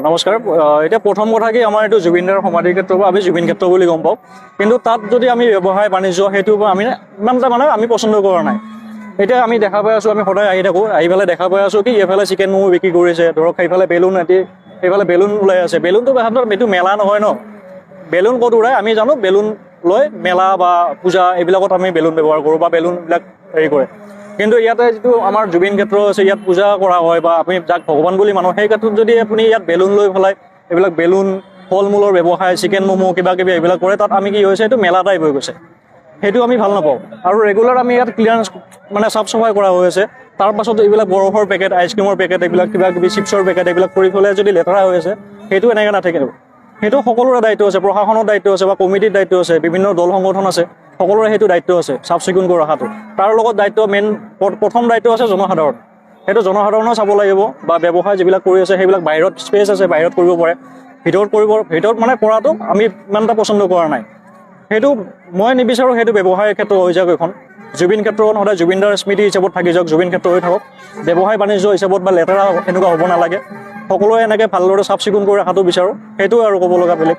নমস্কাৰ। এতিয়া প্ৰথম কথা কি আমাৰ এইটো জুবিনদাৰ সমাধি ক্ষেত্ৰ বা আমি জুবিন ক্ষেত্ৰ বুলি গম পাওঁ, কিন্তু তাত যদি আমি ব্যৱসায় বাণিজ্য সেইটো আমি ইমান এটা মানে আমি পচন্দ কৰা নাই। এতিয়া আমি দেখা পাই আছোঁ, আমি সদায় আহি থাকোঁ, আহি পেলাই দেখা পাই আছোঁ কি এইফালে চিকেন ম'ম' বিক্ৰী কৰিছে, ধৰক সেইফালে বেলুন সেইফালে বেলুন ওলাই আছে। বেলুনটো হাতত এইটো মেলা নহয় ন, বেলুন ক'ত উৰাই আমি জানো, বেলুন লৈ মেলা বা পূজা এইবিলাকত আমি বেলুন ব্যৱহাৰ কৰোঁ বা বেলুনবিলাক হেৰি কৰে। কিন্তু ইয়াতে যিটো আমাৰ জুবিন ক্ষেত্ৰ আছে, ইয়াত পূজা কৰা হয় বা আমি যাক ভগৱান বুলি মানো, সেই ক্ষেত্ৰত যদি আপুনি ইয়াত বেলুন লৈ পেলাই এইবিলাক বেলুন ফল মূলৰ ব্যৱসায় চিকেন ম'ম' কিবা কিবি এইবিলাক কৰে, তাত আমি কি হৈছে এইটো মেলা টাইপ হৈ গৈছে, সেইটো আমি ভাল নাপাওঁ। আৰু ৰেগুলাৰ আমি ইয়াত ক্লিয়াৰেঞ্চ মানে চাফ চাফাই কৰা হৈ আছে, তাৰ পাছত এইবিলাক বৰফৰ পেকেট আইচক্ৰীমৰ পেকেট এইবিলাক কিবা কিবি চিপছৰ পেকেট এইবিলাক কৰি পেলাই যদি লেতেৰা হৈ আছে, সেইটো এনেকৈ নাথাকে। সেইটো সকলোৰে দায়িত্ব আছে, প্ৰশাসনৰ দায়িত্ব আছে বা কমিটিৰ দায়িত্ব আছে, বিভিন্ন দল সংগঠন আছে, সকলোৰে সেইটো দায়িত্ব আছে চাফ চিকুণ কৰি ৰখাটো। তাৰ লগত দায়িত্ব প্ৰথম দায়িত্ব আছে জনসাধাৰণ, সেইটো জনসাধাৰণেও চাব লাগিব। বা ব্যৱসায় যিবিলাক কৰি আছে সেইবিলাক বাহিৰত স্পেচ আছে, বাহিৰত কৰিব পাৰে, ভিতৰত মানে কৰাটো আমি ইমান এটা পচন্দ কৰা নাই। সেইটো মই নিবিচাৰোঁ সেইটো ব্যৱসায়ৰ ক্ষেত্ৰ হৈ যাওক এখন। জুবিন ক্ষেত্ৰখন সদায় জুবিনদাৰ স্মৃতি হিচাপত থাকি যাওক, জুবিন ক্ষেত্ৰ হৈ থাকক। ব্যৱসায় বাণিজ্য হিচাপত বা লেতেৰা এনেকুৱা হ'ব নালাগে, সকলোৱে এনেকৈ ভালদৰে চাফ চিকুণ কৰি ৰখাটো বিচাৰোঁ, সেইটোৱে আৰু ক'ব লগা বেলেগ